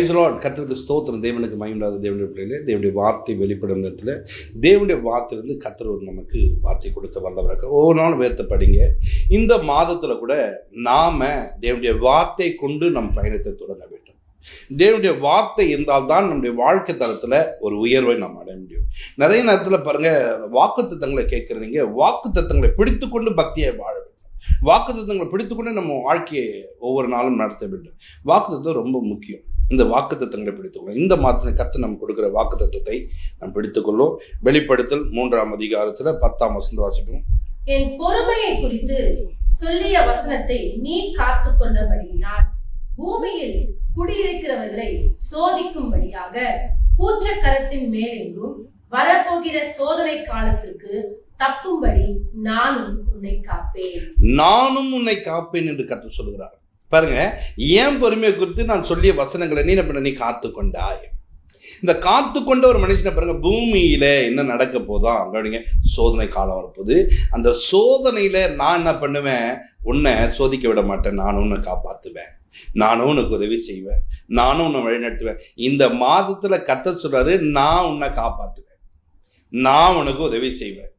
Price Lord. கர்த்தருக்கு ஸ்தோத்திரம். தேவனுக்கு மகிமையுண்டாவது. தேவனுடைய பிள்ளைகளே, தேவனுடைய வார்த்தை வெளிப்படும் நேரத்தில் தேவனுடைய வார்த்தையிலிருந்து கர்த்தர் நமக்கு வார்த்தை கொடுக்க வல்லவராக. ஒவ்வொரு நாளும் வேதத்தை படிங்க. இந்த மாதத்தில் கூட நாம தேவனுடைய வார்த்தை கொண்டு நம் பயணத்தை தொடங்க வேண்டும். தேவனுடைய வார்த்தை இருந்தால்தான் நம்முடைய வாழ்க்கை தரத்தில் ஒரு உயர்வை நாம் அடைய முடியும். நிறைய நேரத்தில் பாருங்க, வாக்கு தத்தங்களை கேட்குறீங்க, வாக்கு தத்தங்களை பிடித்து கொண்டு பக்தியை வாழ வேண்டும். வாக்கு தத்தங்களை பிடித்துக்கொண்டு நம்ம வாழ்க்கையை ஒவ்வொரு நாளும் நடத்த வேண்டும். வாக்கு தத்துவம் ரொம்ப முக்கியம். இந்த வாக்கு தத்தங்களை பிடித்துக்கொள்ளும். இந்த மாதத்தில் கர்த்தர் நமக்கு கொடுக்குற வாக்கு தத்தத்தை நாம் பிடித்துக்கொள்ளும். வெளிப்படுத்தல் 3ஆம் அதிகாரத்தில் 10ஆம் வசனம் வாசிப்போம். என் பொறுமையை குறித்து சொல்லிய வசனத்தை நீ காத்து கொண்டபடியினால் பூமியில் குடியிருக்கிறவர்களை சோதிக்கும்படியாக பூச்சக்கரத்தின் மேலெங்கும் வரப்போகிற சோதனை காலத்திற்கு தப்பும்படி நானும் உன்னை காப்பேன் என்று கர்த்தர் சொல்லுகிறார். பாருங்க, ஏன் பொறுமையை குறித்து நான் சொல்லிய வசனங்களை நீ காத்து கொண்டாய். இந்த காத்து கொண்ட ஒரு மனுஷனை பாருங்க, பூமியில என்ன நடக்க போதான் கவனிங்க. சோதனை காலம் வரப்போகுது. அந்த சோதனையில நான் என்ன பண்ணுவேன்? உன்னை சோதிக்க விட மாட்டேன். நானும் உன்னை காப்பாத்துவேன். நானும் உனக்கு உதவி செய்வேன். நானும் உன்னை வழிநடத்துவேன். இந்த மாதத்துல கர்த்தர் சொல்றாரு, நான் உன்னை காப்பாத்துவேன், நான் உனக்கு உதவி செய்வேன்,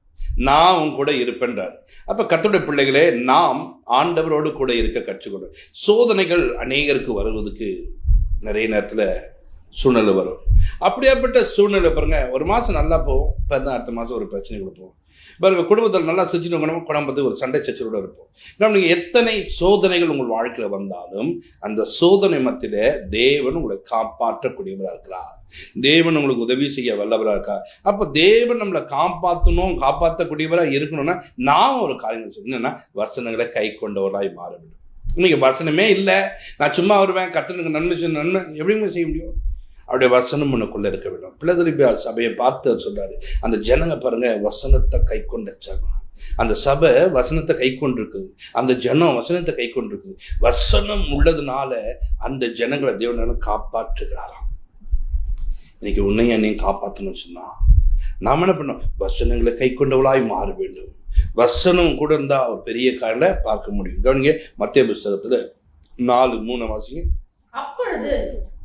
நான் உன் கூட இருப்பேன்றார். அப்ப கர்த்தருடைய பிள்ளைகளே, நாம் ஆண்டவரோடு கூட இருக்க கற்றுக்கொள்ளும். சோதனைகள் அநேகருக்கு வருவதற்கு நிறைய நேரத்துல சூழ்நிலை வரும். அப்படியாப்பட்ட சூழ்நிலை பாருங்க, ஒரு மாசம் நல்லா போகும், இப்போ அடுத்த மாசம் ஒரு பிரச்சனைகள் போகும். பாருங்க, குடும்பத்தில் நல்லா சிரிச்சுட்டு குடும்பத்துக்கு ஒரு சண்டை சச்சரோட இருப்போம். நீங்கள் எத்தனை சோதனைகள் உங்கள் வாழ்க்கையில் வந்தாலும் அந்த சோதனை மத்தியில தேவன் உங்களை காப்பாற்றக்கூடியவராக இருக்கிறார். தேவன் உங்களுக்கு உதவி செய்ய வல்லவராக இருக்கார். அப்போ தேவன் நம்மளை காப்பாற்றக்கூடியவராக இருக்கணும்னா நான் ஒரு காரியம் சொன்னேன்னா வசனங்களை கை கொண்டவராய் மாற வேண்டும். இன்னைக்கு வசனமே இல்லை, நான் சும்மா வருவேன், கர்த்தருக்கு நன்மை எப்படிங்க செய்ய முடியும்? அவருடைய வசனம் உனக்குள்ள இருக்க வேண்டும். பிளதெல்பியா சபையை பார்த்து சொல்றாரு, அந்த ஜனங்க பாருங்க வசனத்தை கை கொண்ட ஜனம். அந்த சபை வசனத்தை கை கொண்டிருக்குது, அந்த ஜனம் வசனத்தை கை கொண்டிருக்குது. வசனம் உள்ளதுனால அந்த ஜனங்களை தேவன் காப்பாற்றுகிறாராம். இன்னைக்கு உன்னையும் என்னையும் காப்பாற்றணும்னு சொன்னா நாம என்ன பண்ணோம்? வசனங்களை கை கொண்டவளாய் மாற வேண்டும். வசனம் கூட இருந்தா ஒரு பெரிய காரியங்களை பார்க்க முடியும். கவனிங்க, மத்தேயு புத்தகத்துல 4:3 வாசிங்க. அப்பொழுது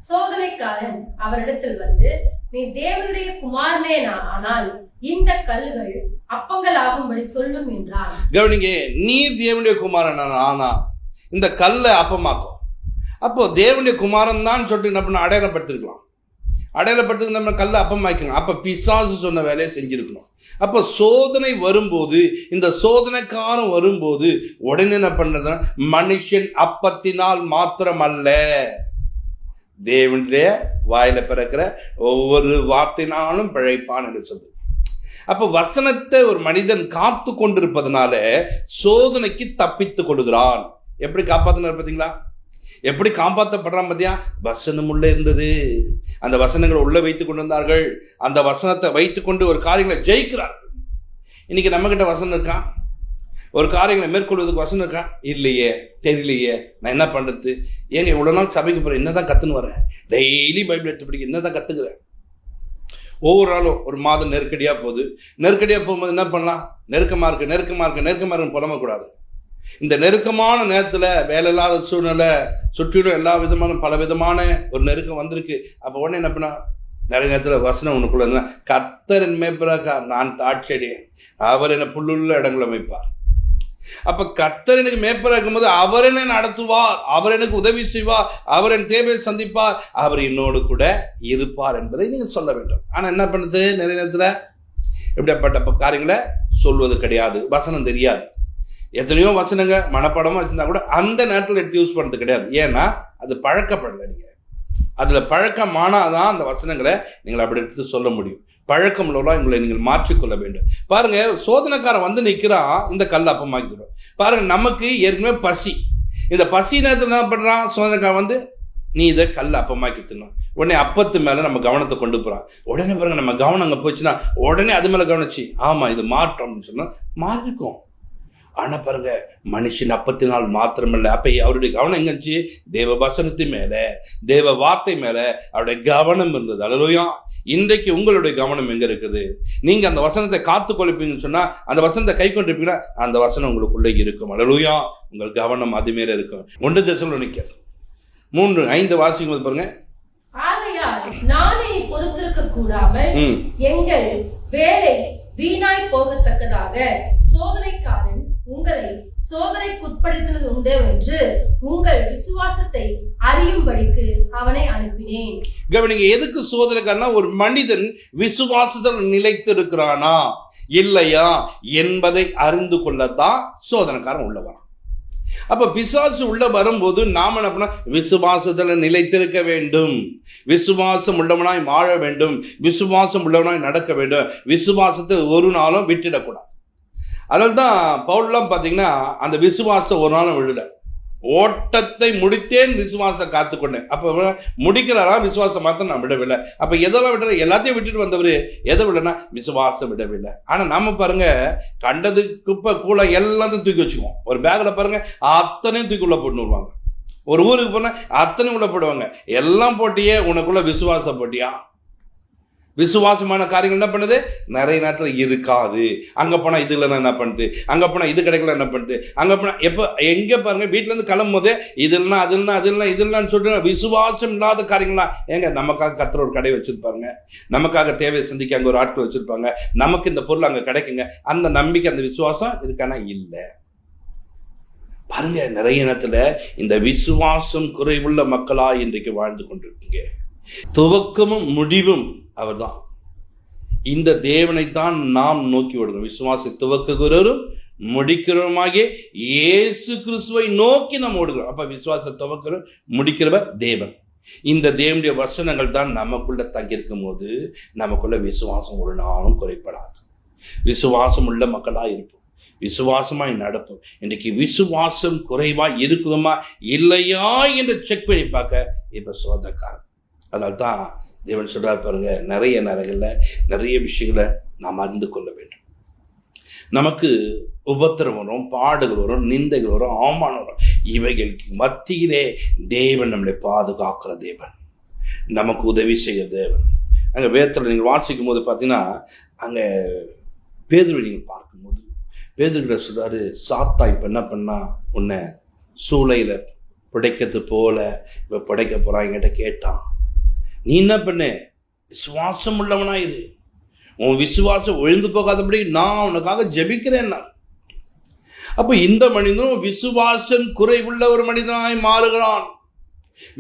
சோதனைக்காரன் அவரிடத்தில் வந்து, நீ தேவனுடைய குமாரனே ஆனால் இந்த கல்லுகள் அப்பங்கள் ஆகும்படி சொல்லும் என்றான். கவனிங்க, நீ தேவனுடைய குமாரன் ஆனா இந்த கல்லை அப்பமாக்கும். அப்போ தேவனுடைய குமாரன் தான் சொல்லிட்டு என்ன பண்ண அடையாளப்படுத்திருக்கலாம். அடையாளப்படுத்து நம்ம கல்லை அப்பமாக்கணும். அப்ப பிசாசு சொன்ன வேலையை செஞ்சிருக்கணும். அப்ப சோதனை வரும்போது, இந்த சோதனைக்காரம் வரும்போது உடனே என்ன பண்றது? மனுஷன் அப்பத்தினால் மாத்திரம் அல்ல, தேவனுடைய வாயில பிறக்கிற ஒவ்வொரு வார்த்தையினாலும் பிழைப்பான் என்று சொல்லுது. அப்ப வசனத்தை ஒரு மனிதன் காத்து கொண்டிருப்பதனால சோதனைக்கு தப்பித்து கொடுக்கிறான். எப்படி காப்பாத்தினார் பார்த்தீங்களா? எப்படி காப்பாற்றப்படுறான் பார்த்தியா? வசனம் உள்ள இருந்தது. அந்த வசனங்களை உள்ள வைத்துக் கொண்டு வந்தார்கள். அந்த வசனத்தை வைத்துக்கொண்டு ஒரு காரியங்களை ஜெயிக்கிறார்கள். இன்னைக்கு நம்ம கிட்ட வசனம் இருக்கா? ஒரு காரியங்களை மேற்கொள்வதுக்கு வசனம் இருக்கா? இல்லையே, தெரியலையே, நான் என்ன பண்றது? ஏங்க இவ்வளவு நாள் சபைக்கு போறேன், என்னதான் கத்துன்னு வரேன், டெய்லி பைபிள் எடுத்து படிக்க என்னதான் கத்துக்கிறேன். ஒவ்வொரு நாளும் ஒரு மாதம் நெருக்கடியா போகுது. நெருக்கடியா போகும்போது என்ன பண்ணலாம்? நெருக்கமா இருக்கு புலம்பக்கூடாது. இந்த நெருக்கமான நேரத்துல வேலை இல்லாத சூழ்நிலை, சுற்றிலும் எல்லா விதமான பல விதமான ஒரு நெருக்கம் வந்திருக்கு. அப்ப உடனே என்ன பண்ணா? நிறைய நேரத்தில் வசனம் உனக்குள்ள கர்த்தர் என் மேய்ப்பராக நான் தாட்சியடையேன், அவர் என்னை புல்லுள்ள இடங்களை வைப்பார். அப்ப கர்த்தர் எனக்கு மேய்ப்பராக இருக்கும்போது அவர் என்னை நடத்துவார், அவர் எனக்கு உதவி செய்வார், அவர் என் தேவையை சந்திப்பார், அவர் என்னோடு கூட இருப்பார் என்பதை நீங்க சொல்ல வேண்டும். ஆனா என்ன பண்ணுது? நிறைய நேரத்துல இப்படிப்பட்ட காரியங்களை சொல்வது கிடையாது. வசனம் தெரியாது. எத்தனையோ வசனங்க மனப்பாடமா வச்சிருந்தா கூட அந்த நேரத்தில் எடுத்து யூஸ் பண்ணுறது கிடையாது. ஏன்னா அது பழக்கப்படலை. நீங்க அதுல பழக்கமானாதான் அந்த வசனங்களை நீங்கள் அப்படி எடுத்து சொல்ல முடியும். பழக்கம் உள்ளவர்களா உங்களை நீங்கள் மாற்றிக்கொள்ள வேண்டும். பாருங்க, சோதனைக்காரன் வந்து நிற்கிறான், இந்த கல் அப்பமாக்கிடும். பாருங்க, நமக்கு ஏற்கனவே பசி. இந்த பசி நேரத்தில் என்ன பண்றான்? சோதனைக்காரன் வந்து நீ இதை கல் அப்பமாக்கி தின்னும். உடனே அப்பத்து மேல நம்ம கவனத்தை கொண்டு போறான். உடனே பாருங்க, நம்ம கவனம் அங்கே போச்சுன்னா உடனே அது மேல கவனிச்சு ஆமா இது மாற்றம்னு சொன்னா மாறிக்கும். ஆனா பாருங்க, மனுஷன் அப்பத்தினால் மாத்திரமல்ல. அப்ப அவருடைய கவனம் எங்கச்சு? தேவ வசனத்து மேல, தேவ வார்த்தை மேல அவருடைய கவனம் இருந்தது. அல்லேலூயா. இன்றைக்கு உங்களுடைய கவனம் எங்க இருக்குது? நீங்க அந்த வசனத்தை காத்து கொள்ளுப்பீங்கன்னு சொன்னா, அந்த வசனத்தை கை கொண்டிருப்பீங்கன்னா அந்த வசனம் உங்களுக்குள்ளே இருக்கும். அல்லேலூயா. உங்கள் கவனம் அது மேல இருக்கும். 1 தெசலோனிக்கர் 3:5 வாசிக்கும் பாருங்க. நான் இனி பொறுத்திருக்க கூடாமல் எங்கள் வேலை வீணாய் போகத்தக்கதாக சோதனைக்காரன் உங்களை சோதனைக்குட்படுத்தினது உண்டு என்று உங்கள் விசுவாசத்தை அறியும்படிக்கு அவனை அனுப்பினேன். கவனிங்க, எதுக்கு சோதனைக்காரனா? ஒரு மனிதன் விசுவாசத்தில் நிலைத்திருக்கிறானா இல்லையா என்பதை அறிந்து கொள்ளத்தான் சோதனைக்காரன் உள்ள வரான். அப்ப பிசாசு உள்ள வரும்போது நாம என்ன பண்ண, விசுவாசத்துல நிலைத்திருக்க வேண்டும், விசுவாசம் உள்ளவனாய் வாழ வேண்டும், விசுவாசம் உள்ளவனாய் நடக்க வேண்டும், விசுவாசத்தை ஒரு நாளும் விட்டுடக்கூடாது. அதனால்தான் பவுல்லாம் பாத்தீங்கன்னா அந்த விசுவாசம் ஒரு நாளும் விடல. ஓட்டத்தை முடித்தேன், விசுவாசத்தை காத்துக்கொண்டேன். அப்ப முடிக்கிறாரா? விசுவாசம் மாத்திரம் நான் விடவில்லை. அப்ப எதெல்லாம் விடுற? எல்லாத்தையும் விட்டுட்டு வந்தவரு எதை விடனா? விசுவாசம் விடவில்லை. ஆனா நம்ம பாருங்க, கண்டது குப்பை கூட எல்லாத்தையும் தூக்கி வச்சுக்குவோம். ஒரு பேக்ல பாருங்க அத்தனையும் தூக்கி உள்ள போட்டு வருவாங்க. ஒரு ஊருக்கு போனா அத்தனையும் உள்ள போடுவாங்க. எல்லாம் போட்டியே, உனக்குள்ள விசுவாசம் போட்டியா? விசுவாசமான காரியங்கள் என்ன பண்ணுது? நிறைய நேரத்தில் இருக்காது. அங்கே போனால் இது இல்லைன்னா என்ன பண்ணுது, அங்கே போனால் இது கிடைக்கல என்ன பண்ணுது, அங்கே போனால் எப்போ எங்கே பாருங்க வீட்டிலேருந்து கிளம்பும் போதே இது இல்லைனா அது இல்லைனா அது இல்லை இது இல்லைன்னு சொல்லிட்டு விசுவாசம் இல்லாத காரியங்களாம். ஏங்க, நமக்காக கர்த்தர் ஒரு கடை வச்சுருப்பாருங்க, நமக்காக தேவையை சந்திக்க அங்கே ஒரு ஆட்கள் வச்சுருப்பாங்க, நமக்கு இந்த பொருள் அங்கே கிடைக்குங்க. அந்த நம்பிக்கை, அந்த விசுவாசம் இருக்கானா? இல்லை. பாருங்க, நிறைய நேரத்தில் இந்த விசுவாசம் குறைவுள்ள மக்களா இன்றைக்கு வாழ்ந்து கொண்டிருக்கீங்க. துவக்கமும் முடிவும் அவர்தான். இந்த தேவனைத்தான் நாம் நோக்கி விடுகிறோம். விசுவாச துவக்குகிறவரும் முடிக்கிறவருமாகிய இயேசு கிறிஸ்துவை நோக்கி நாம் ஓடுகிறோம். அப்ப விசுவாச துவக்கிறவர் முடிக்கிறவர் தேவன். இந்த தேவனுடைய வசனங்கள் தான் நமக்குள்ள தங்கியிருக்கும் போது நமக்குள்ள விசுவாசம் ஒரு நாளும் குறைப்படாது. விசுவாசம் உள்ள மக்களா இருப்போம், விசுவாசமாய் நடப்போம். இன்றைக்கு விசுவாசம் குறைவா இருக்குதுமா இல்லையா என்று செக் பண்ணி பார்க்க இப்ப சோதனைக்காரன். அதனால தான் தேவன் சொல்றாரு பாருங்க, நிறைய நேரங்களில் நிறைய விஷயங்களை நாம் அறிந்து கொள்ள வேண்டும். நமக்கு உபத்திரம் வரும், பாடுகள் வரும், நிந்தைகள் வரும், அவமானம் வரும். இவைகளுக்கு மத்தியிலே தேவன் நம்மளை பாதுகாக்கிற தேவன், நமக்கு உதவி செய்ய தேவன். அங்கே வேதத்தில் நீங்கள் வாசிக்கும் போது பார்த்தீங்கன்னா, அங்கே பேதுருவை நீங்கள் பார்க்கும்போது பேதுருக்கிட்ட சொல்றாரு, சாத்தா இப்போ என்ன பண்ணா, உன்னை சூளையில் பிடைக்கிறது போல இப்போ பிடைக்க போகிறான். என்கிட்ட கேட்டான், நீ என்ன பண்ண? விசுவாசம் உள்ளவனா இரு, உன் விசுவாசம் ஒழிந்து போகாதபடி நான் உனக்காக ஜெபிக்கிறேன். அப்ப இந்த மனிதனும் விசுவாசம் குறைவுள்ள ஒரு மனிதனாய் மாறுகிறான்,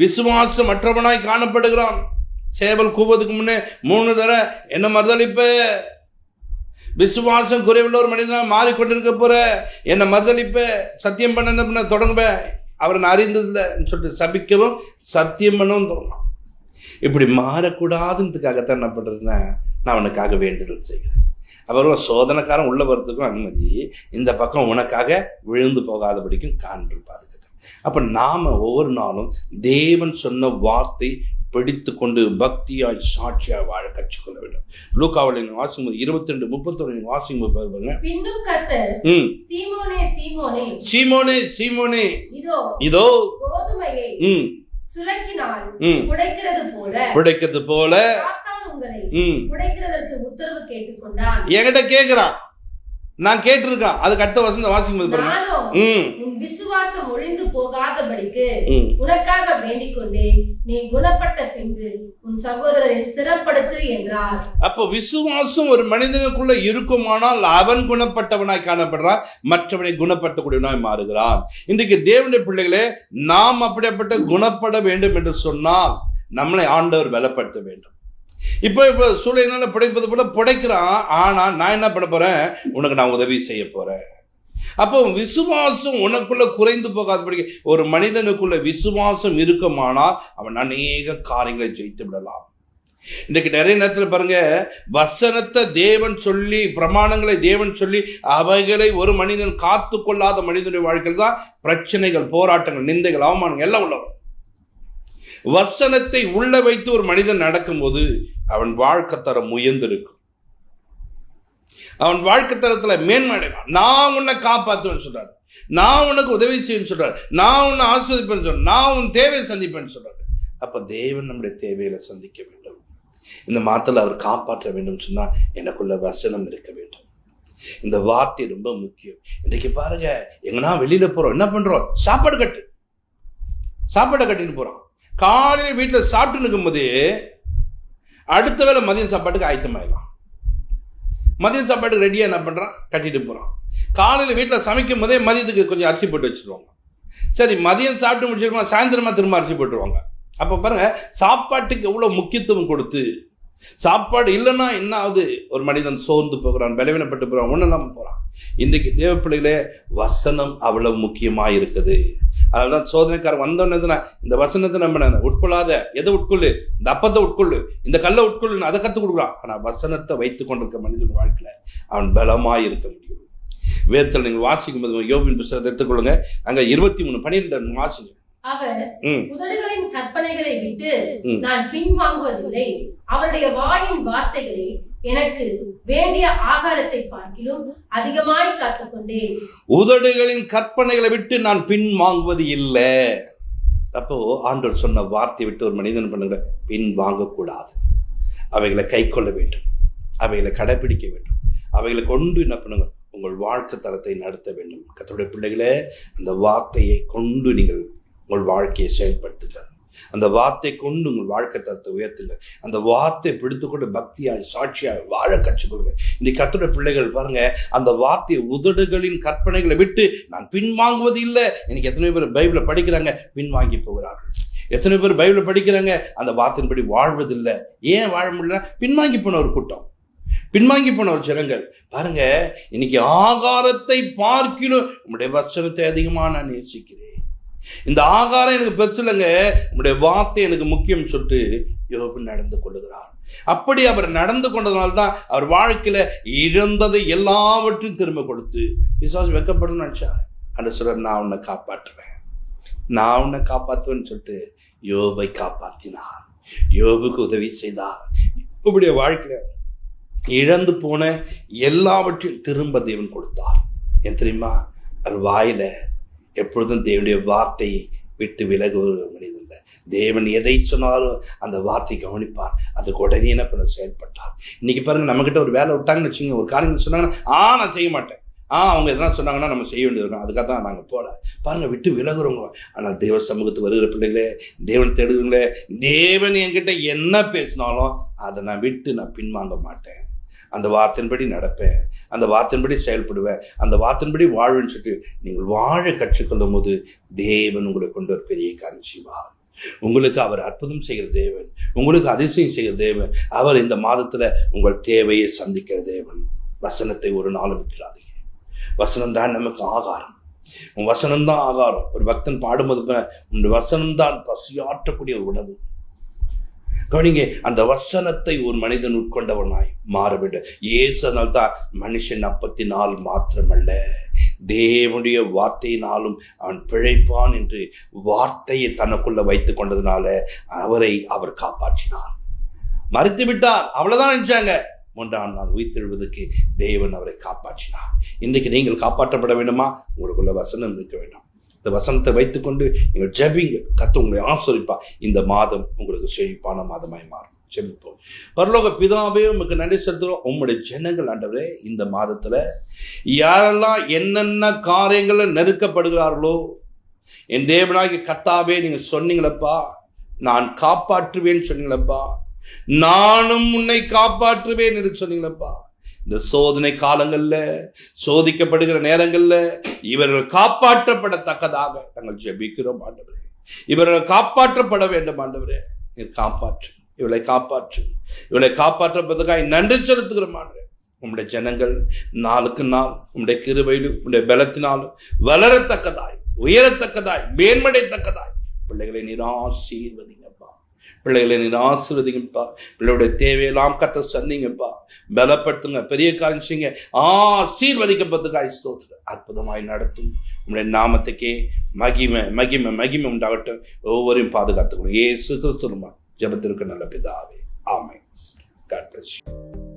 விசுவாசம் மற்றவனாய் காணப்படுகிறான். சேவல் கூவதுக்கு முன்னே 3 தடவை என்ன மறுதளிப்ப? விசுவாசம் குறைவுள்ள ஒரு மனிதனாய் மாறிக்கொண்டிருக்க போற, என்ன மறுதளிப்ப, சத்தியம் பண்ண தொடங்குவ, அவரை நான் அறிந்ததில்லைன்னு சொல்லிட்டு சபிக்கவும் சத்தியம் பண்ணவும் தொடங்கலாம். இப்படி மாறக்கூடாதுன்றதுக்காகத்தான் என்ன பண்றதுன்னா, நான் உனக்காக வேண்டுதல் செய்கிறேன். அப்புறம் சோதனைக்காரன் உள்ள வரத்துக்கும் அனுமதி, இந்த பக்கம் உனக்காக விழுந்து போகாதபடிக்கும் காண்பு பாதுகாத்து. அப்ப நாம ஒவ்வொரு நாளும் தேவன் சொன்ன வார்த்தை பிடித்து கொண்டு பக்தியாய் சாட்சியாய் வாழ கற்றுக்கொள்ள வேண்டும். லூக்காவில் வாசிக்கும் 22:31 வாசிக்கும் பாருங்க. பின்னும் கர்த்தர், சீமோனே சீமோனே சீமோனே சீமோனே, இதோ கோதுமையை சுலக்கினால் புடைக்கிறது போல உங்களை புடைக்கிறதற்கு உத்தரவு கேட்டுக்கொண்டான். என்கிட்ட கேட்கிறான், நான் கேட்டிருக்கேன். அதுக்கு அடுத்த வசனம் வாசிக்கும் பாருங்க. உன் விசுவாசம் ஒழிந்து போகாதபடிக்கு உனக்காக வேண்டிக் கொண்டேன், நீ குணப்பட்ட பின்பு உன் சகோதரரை ஸ்திரப்படுத்து என்றார். அப்ப விசுவாசம் ஒரு மனிதனுக்குள்ள இருக்குமானால் அவன் குணப்பட்டவனாய் காணப்படுறான், மற்றவனை குணப்படுத்தக்கூடியவனாய் மாறுகிறான். இன்றைக்கு தேவனுடைய பிள்ளைகளே, நாம் அப்படிப்பட்ட குணப்பட வேண்டும் என்று சொன்னால் நம்மளை ஆண்டவர் பலப்படுத்த வேண்டும். இப்ப சூழ்நிலை புடைப்பது போல புடைக்கிறான். ஆனா நான் என்ன பண்ண போறேன்? உனக்கு நான் உதவி செய்ய போறேன். அப்போ விசுவாசம் உனக்குள்ள குறைந்து போகாதபடி ஒரு மனிதனுக்குள்ள விசுவாசம் இருக்குமானால் அவன் அநேக காரியங்களை ஜெயித்து விடலாம். இன்றைக்கு நிறைய நேரத்தில் பாருங்க, வசனத்தை தேவன் சொல்லி, பிரமாணங்களை தேவன் சொல்லி, அவைகளை ஒரு மனிதன் காத்து கொள்ளாத மனிதனுடைய வாழ்க்கையில் தான் பிரச்சனைகள், போராட்டங்கள், நிந்தைகள், அவமானங்கள் எல்லாம் உள்ளவன். வசனத்தை உள்ள வைத்து ஒரு மனிதன் நடக்கும்போது அவன் வாழ்க்கை தரம் உயர்ந்திருக்கும், அவன் வாழ்க்கை தரத்துல மேன்மடைவான். நான் உன்னை காப்பாற்றுவேன்னு சொல்றாரு, நான் உனக்கு உதவி செய்வேன்னு சொல்றாரு, நான் உன்னை ஆஸ்வதிப்பேன்னு சொல்றேன், நான் உன் தேவையை சந்திப்பேன்னு சொல்றாரு. அப்ப தேவன் நம்முடைய தேவைகளை சந்திக்க வேண்டும். இந்த மாதத்தில் அவர் காப்பாற்ற வேண்டும் சொன்னா எனக்குள்ள வசனம் இருக்க வேண்டும். இந்த வார்த்தை ரொம்ப முக்கியம். இன்றைக்கு பாருங்க, எங்கன்னா வெளியில போறோம், என்ன பண்றோம்? சாப்பாடை கட்டின்னு போறோம். காலையில் வீட்டில் சாப்பிட்டு நிற்கும் போது அடுத்த வேளை மதியம் சாப்பாட்டுக்கு ஆயத்தமாயிடலாம். மதியம் சாப்பாட்டுக்கு ரெடியாக என்ன பண்ணுறான், கட்டிட்டு போகிறான். காலையில் வீட்டில் சமைக்கும் போதே மதியத்துக்கு கொஞ்சம் அரிசி போட்டு வச்சுருவாங்க. சரி, மதியம் சாப்பிட்டு முடிச்சிருக்கோம், சாயந்தரமாக திரும்ப அரிசி போட்டுருவாங்க. அப்போ பாருங்கள், சாப்பாட்டுக்கு எவ்வளோ முக்கியத்துவம் கொடுத்து, சாப்பாடு இல்லைன்னா என்ன ஆகுது, ஒரு மனிதன் சோர்ந்து போகிறான், பலவீனப்பட்டு போகிறான், ஒன்றும் இல்லாமல் போகிறான். இன்றைக்கு தேவ பிள்ளைகளே, வசனம் அவ்வளவு முக்கியமாக இருக்குது. அதனால்தான் சோதனைக்காரன் வந்தோன்னு இந்த வசனத்தை நம்ம உட்கொள்ளாத, எதை உட்கொள்ளு, இந்த அப்பத்தை உட்கொள்ளு, இந்த கல்லை உட்கொள்ளுன்னு அதை கற்றுக் கொடுக்குறான். ஆனால் வசனத்தை வைத்து கொண்டிருக்க மனிதன் வாழ்க்கையில் அவன் பலமாக இருக்க முடியும். வேதத்தில் நீங்கள் வாசிக்கும் போது யோபின் புத்தகத்தை எடுத்துக்கொள்ளுங்க, அங்கே 23:12 வாசிங்க. அவர் உதடுகளின் கற்பனைகளை விட்டு நான் பின்வாங்குவதில்லை, அவருடைய வாயின் வார்த்தைகளை எனக்கு வேண்டிய ஆகாரத்தை பார்க்கிலும் அதிகமாய் காத்துக்கொண்டேன். உதடுகளின் கற்பனைகளை விட்டு நான் பின்வாங்குவது இல்லை. அப்போ ஆண்டவர் சொன்ன வார்த்தையை விட்டு ஒரு மனிதன் பண்ணுங்க, பின் வாங்கக்கூடாது. அவைகளை கை கொள்ள வேண்டும், அவைகளை கடைபிடிக்க வேண்டும், அவைகளை கொண்டு என்ன பண்ணுங்க, உங்கள் வாழ்க்கை தரத்தை நடத்த வேண்டும். கர்த்தருடைய பிள்ளைகளே, அந்த வார்த்தையை கொண்டு நீங்கள் உங்கள் வாழ்க்கையை செயல்படுத்துங்கள். அந்த வார்த்தை கொண்டு உங்கள் வாழ்க்கை தரத்தை உயர்த்துங்கள். அந்த வார்த்தையை பிடித்துக்கொண்டு பக்தியாய் சாட்சியாய் வாழ கற்றுக்கொள்ளுங்க. இன்னைக்கு கர்த்தருடைய பிள்ளைகள் பாருங்க, அந்த வார்த்தையை உதடுகளின் கற்பனைகளை விட்டு நான் பின்வாங்குவது இல்லை. இன்னைக்கு எத்தனை பேர் பைபிளை படிக்கிறாங்க, பின்வாங்கி போகிறார்கள். எத்தனை பேர் பைபிளை படிக்கிறாங்க, அந்த வார்த்தையின்படி வாழ்வதில்லை. ஏன் வாழ முடியல? பின்வாங்கி போன ஒரு கூட்டம், பின்வாங்கி போன ஒரு ஜனங்கள். பாருங்க, இன்னைக்கு ஆகாரத்தை பார்க்கிலும் உங்களுடைய வசனத்தை அதிகமாக நான் நேசிக்கிறேன். இந்த ஆகாரம் எனக்கு பெருசு இல்லைங்க, உங்களுடைய வார்த்தை எனக்கு முக்கியம் சொல்லிட்டு யோபு நடந்து கொள்ளுகிறார். அப்படி அவர் நடந்து கொண்டதுனால்தான் அவர் வாழ்க்கையில இழந்ததை எல்லாவற்றையும் திரும்ப கொடுத்து பிசாசு வெட்கப்படும் நினைச்சார். அந்த சொல்ற, நான் உன்னை காப்பாற்றுவேன், நான் உன்னை காப்பாற்றுவேன்னு சொல்லிட்டு யோபை காப்பாற்றினார், யோபுக்கு உதவி செய்தார். இப்படிய வாழ்க்கையில இழந்து போன எல்லாவற்றையும் திரும்ப தேவன் கொடுத்தார். ஏன் தெரியுமா? அவர் வாயில எப்பொழுதும் தேவனுடைய வார்த்தையை விட்டு விலகுவது மனிதன் இல்லை. தேவன் எதை சொன்னாலும் அந்த வார்த்தையை கவனிப்பார், அதுக்கு உடனே என்ன பண்ண செயல்பட்டார். இன்னைக்கு பாருங்க, நம்மகிட்ட ஒரு வேலை விட்டாங்கன்னு வச்சுங்க, ஒரு காரியம் சொன்னாங்கன்னா நான் செய்ய மாட்டேன், அவங்க எதனா சொன்னாங்கன்னா நம்ம செய்ய வேண்டியது வரும், அதுக்காக தான் நாங்கள் போகல. பாருங்க, விட்டு விலகுறவங்க. ஆனால் தேவ சமூகத்துக்கு வருகிற பிள்ளைகளே, தேவன் தேடுகிறீங்களே, தேவன் என்கிட்ட என்ன பேசினாலும் அதை நான் விட்டு நான் பின்வாங்க மாட்டேன். அந்த வார்த்தையின்படி நடப்பேன், அந்த வார்த்தையின்படி செயல்படுவேன், அந்த வார்த்தையின்படி வாழ்வேன்னு சொல்லிட்டு நீங்கள் வாழ கற்றுக்கொள்ளும் போது தேவன் உங்களை கொண்டு ஒரு பெரிய காரியம் செய்வார். உங்களுக்கு அவர் அற்புதம் செய்கிற தேவன், உங்களுக்கு அதிசயம் செய்கிற தேவன். அவர் இந்த மாதத்துல உங்கள் தேவையை சந்திக்கிற தேவன். வசனத்தை ஒரு நாளும் விட்டுடாதீங்க. வசனம் தான் நமக்கு ஆகாரம், உன் வசனம் தான் ஆகாரம். ஒரு பக்தன் பாடும்போது, உன் வசனம் தான் பசியாற்றக்கூடிய ஒரு உணவு. கவனிங்க, அந்த வசனத்தை ஒரு மனிதன் உட்கொண்டவனாய் மாற வேண்டும். இயேசுனால் தான் மனுஷன் அப்பத்தினால் மாத்திரமல்ல, தேவனுடைய வார்த்தையினாலும் அவன் பிழைப்பான் என்று வார்த்தையை தனக்குள்ள வைத்துக் கொண்டதுனால அவர் காப்பாற்றினார். மறித்து விட்டார், அவ்வளவுதான் நினைச்சாங்க. 3ஆம் நாள் உயிர்த்தெழுவதற்கு தேவன் அவரை காப்பாற்றினார். இன்றைக்கு நீங்கள் காப்பாற்றப்பட வேண்டுமா? உங்களுக்குள்ள வசனம் இருக்க வேண்டும். இந்த வசனத்தை வைத்துக்கொண்டு நீங்கள் ஜெபிங்க, கர்த்தர் உங்களை ஆசீர்வதிப்பார். இந்த மாதம் உங்களுக்கு செழிப்பான மாதமாய் மாறும். ஜெபிப்போம். பரலோக பிதாவே, உமக்கு நன்றி செலுத்துகிறோம். உம்முடைய ஜனங்கள் ஆண்டவரே, இந்த மாதத்துல யாரெல்லாம் என்னென்ன காரியங்களை நெருக்கப்படுகிறார்களோ, என் தேவனாகிய கர்த்தாவே, நீங்க சொன்னீங்களப்பா, நான் காப்பாற்றுவேன்னு சொன்னீங்களப்பா, நானும் உன்னை காப்பாற்றுவேன் என்று சொன்னீங்களப்பா. இந்த சோதனை காலங்கள்ல, சோதிக்கப்படுகிற நேரங்கள்ல இவர்கள் காப்பாற்றப்படத்தக்கதாக நாங்கள் ஜெபிக்கிறோம் ஆண்டவரே. இவர்கள் காப்பாற்றப்பட வேண்டும் ஆண்டவரே. நீர் காப்பாற்று, இவளை காப்பாற்று, இவளை காப்பாற்றப்பதற்காக நன்றி செலுத்துகிறோம் ஆண்டவரே. உம்முடைய ஜனங்கள் நாளுக்கு நாள் உம்முடைய கிருபையிலும் உம்முடைய பலத்தினாலும் வளரத்தக்கதாய், உயரத்தக்கதாய், மேன்மடைத்தக்கதாய் பிள்ளைகளை நீர் ஆசீர்வதிங்கப்பா. பிள்ளைகளை நீர் ஆசீர்வதிங்கப்பா. பிள்ளைகளுடைய தேவையெல்லாம் கர்த்தர் சந்திங்கப்பா, பலப்படுத்துங்க, பெரிய காரியம் செய்யுங்க. ஆசீர்வதிக்கப்பட்டதுக்காய் ஸ்தோத்திரம். அற்புதமாய் நடத்தும். உம்முடைய நாமத்துக்கே மகிமை மகிமை மகிமை உண்டாகட்டும். ஒவ்வொருவரையும் பாதுகாத்துக்கணும். இயேசு கிறிஸ்துவின் ஜெபத்திற்கு நல்ல பிதாவே, ஆமென். God bless you.